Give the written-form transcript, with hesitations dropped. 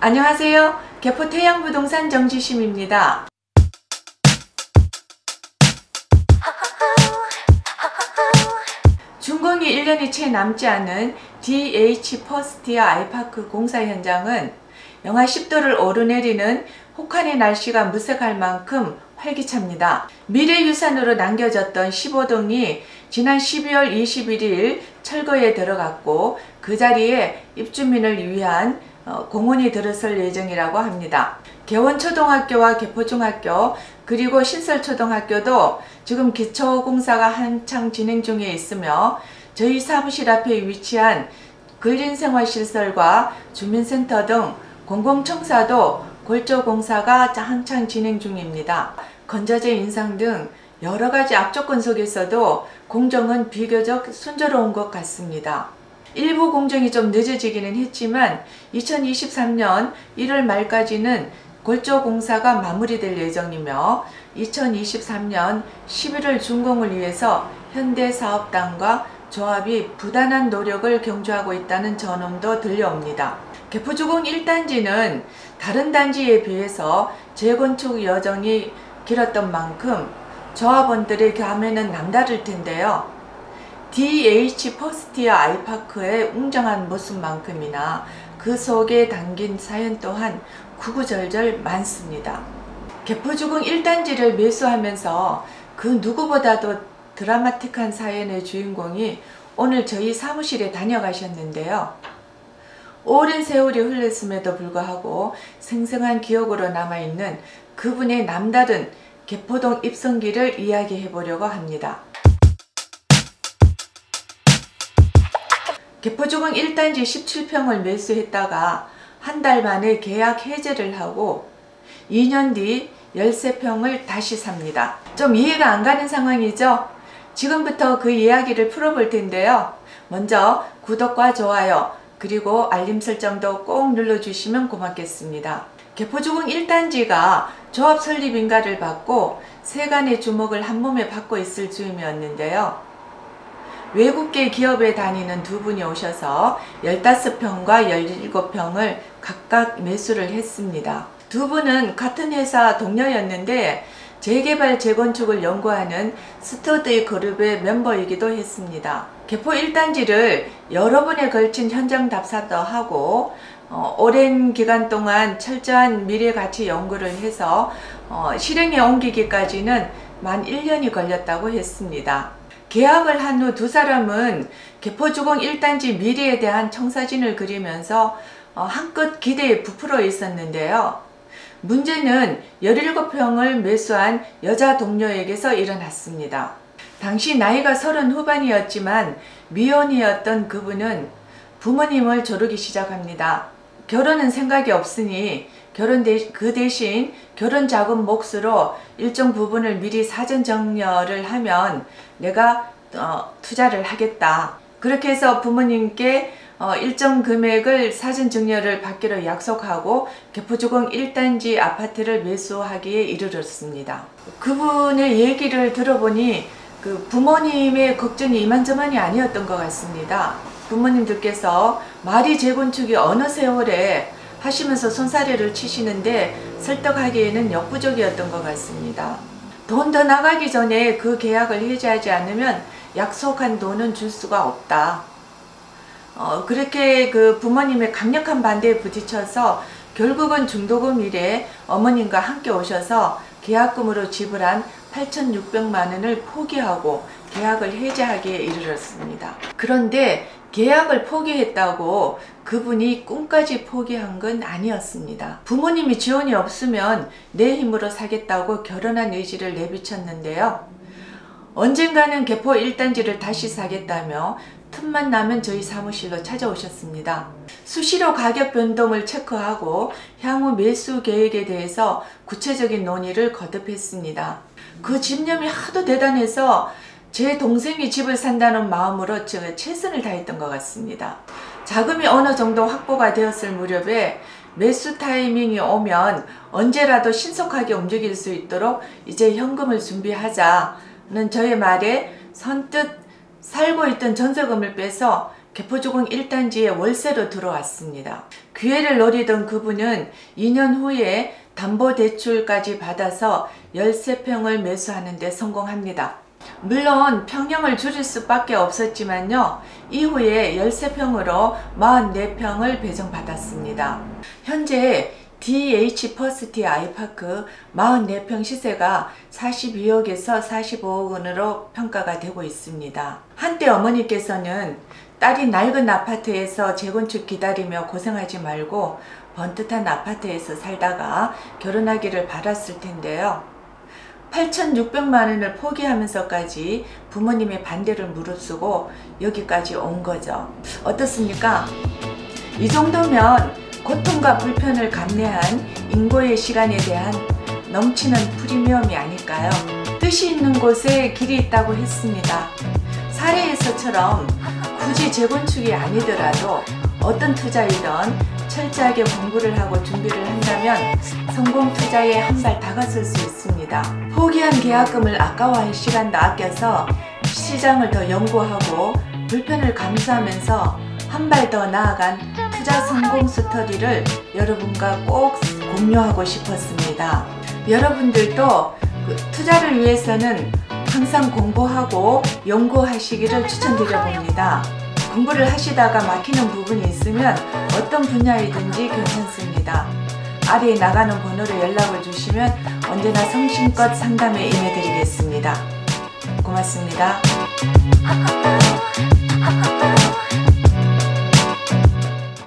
안녕하세요. 개포 태양부동산 정지심입니다. 준공이 1년이 채 남지 않은 DH 퍼스티아 아이파크 공사 현장은 영하 10도를 오르내리는 혹한의 날씨가 무색할 만큼 활기찹니다. 미래유산으로 남겨졌던 15동이 지난 12월 21일 철거에 들어갔고 그 자리에 입주민을 위한 공원이 들어설 예정이라고 합니다. 개원초등학교와 개포중학교 그리고 신설초등학교도 지금 기초공사가 한창 진행 중에 있으며 저희 사무실 앞에 위치한 근린생활시설과 주민센터 등 공공청사도 골조공사가 한창 진행 중입니다. 건자재 인상 등 여러가지 악조건 속에서도 공정은 비교적 순조로운 것 같습니다. 일부 공정이 좀 늦어지기는 했지만 2023년 1월 말까지는 골조공사가 마무리될 예정이며 2023년 11월 준공을 위해서 현대사업당과 조합이 부단한 노력을 경주하고 있다는 전언도 들려옵니다. 개포주공 1단지는 다른 단지에 비해서 재건축 여정이 길었던 만큼 조합원들의 감회는 남다를 텐데요. DH 퍼스티아 아이파크의 웅장한 모습만큼이나 그 속에 담긴 사연 또한 구구절절 많습니다. 개포주공 1단지를 매수하면서 그 누구보다도 드라마틱한 사연의 주인공이 오늘 저희 사무실에 다녀가셨는데요. 오랜 세월이 흘렀음에도 불구하고 생생한 기억으로 남아있는 그분의 남다른 개포동 입성기를 이야기해 보려고 합니다. 개포주공 1단지 17평을 매수했다가 한 달 만에 계약 해제를 하고 2년 뒤 13평을 다시 삽니다. 좀 이해가 안 가는 상황이죠? 지금부터 그 이야기를 풀어볼 텐데요. 먼저 구독과 좋아요 그리고 알림 설정도 꼭 눌러주시면 고맙겠습니다. 개포주공 1단지가 조합 설립 인가를 받고 세간의 주목을 한몸에 받고 있을 즈음이었는데요. 외국계 기업에 다니는 두 분이 오셔서 15평과 17평을 각각 매수를 했습니다. 두 분은 같은 회사 동료였는데 재개발 재건축을 연구하는 스터디 그룹의 멤버이기도 했습니다. 개포 1단지를 여러 번에 걸친 현장 답사도 하고 오랜 기간 동안 철저한 미래가치 연구를 해서 실행에 옮기기까지는 만 1년이 걸렸다고 했습니다. 계약을 한 후 두 사람은 개포주공 1단지 미래에 대한 청사진을 그리면서 한껏 기대에 부풀어 있었는데요. 문제는 17평을 매수한 여자 동료에게서 일어났습니다. 당시 나이가 30 후반이었지만 미혼이었던 그분은 부모님을 조르기 시작합니다. 결혼은 생각이 없으니 그 대신 결혼 자금 몫으로 일정 부분을 미리 사전 정려를 하면 내가 투자를 하겠다. 그렇게 해서 부모님께 일정 금액을 사전 정려를 받기로 약속하고 개포주공 1단지 아파트를 매수하기에 이르렀습니다. 그분의 얘기를 들어보니 그 부모님의 걱정이 이만저만이 아니었던 것 같습니다. 부모님들께서 말이 재건축이 어느 세월에 하시면서 손사래를 치시는데 설득하기에는 역부족이었던 것 같습니다. 돈 더 나가기 전에 그 계약을 해지하지 않으면 약속한 돈은 줄 수가 없다. 그렇게 그 부모님의 강력한 반대에 부딪혀서 결국은 중도금 일에 어머님과 함께 오셔서 계약금으로 지불한 8,600만 원을 포기하고 계약을 해지하기에 이르렀습니다. 그런데 계약을 포기했다고 그분이 꿈까지 포기한 건 아니었습니다. 부모님이 지원이 없으면 내 힘으로 사겠다고 결혼한 의지를 내비쳤는데요. 언젠가는 개포 1단지를 다시 사겠다며 틈만 나면 저희 사무실로 찾아오셨습니다. 수시로 가격 변동을 체크하고 향후 매수 계획에 대해서 구체적인 논의를 거듭했습니다. 그 집념이 하도 대단해서 제 동생이 집을 산다는 마음으로 제가 최선을 다했던 것 같습니다. 자금이 어느 정도 확보가 되었을 무렵에 매수 타이밍이 오면 언제라도 신속하게 움직일 수 있도록 이제 현금을 준비하자는 저의 말에 선뜻 살고 있던 전세금을 빼서 개포주공 1단지에 월세로 들어왔습니다. 기회를 노리던 그분은 2년 후에 담보대출까지 받아서 13평을 매수하는 데 성공합니다. 물론 평형을 줄일 수밖에 없었지만요. 이후에 13평으로 44평을 배정받았습니다. 현재 DH 퍼스트 아이파크 44평 시세가 42억에서 45억 원으로 평가가 되고 있습니다. 한때 어머니께서는 딸이 낡은 아파트에서 재건축 기다리며 고생하지 말고 번듯한 아파트에서 살다가 결혼하기를 바랐을 텐데요. 8,600만 원을 포기하면서까지 부모님의 반대를 무릅쓰고 여기까지 온 거죠. 어떻습니까? 이 정도면 고통과 불편을 감내한 인고의 시간에 대한 넘치는 프리미엄이 아닐까요? 뜻이 있는 곳에 길이 있다고 했습니다. 사례에서처럼 굳이 재건축이 아니더라도 어떤 투자이든 철저하게 공부를 하고 준비를 한다면 성공 투자에 한 발 다가설 수 있습니다. 포기한 계약금을 아까워할 시간도 아껴서 시장을 더 연구하고 불편을 감수하면서 한 발 더 나아간 투자 성공 스토리를 여러분과 꼭 공유하고 싶었습니다. 여러분들도 투자를 위해서는 항상 공부하고 연구하시기를 추천드려 봅니다. 공부를 하시다가 막히는 부분이 있으면 어떤 분야이든지 괜찮습니다. 아래에 나가는 번호로 연락을 주시면 언제나 성심껏 상담에 임해드리겠습니다. 고맙습니다.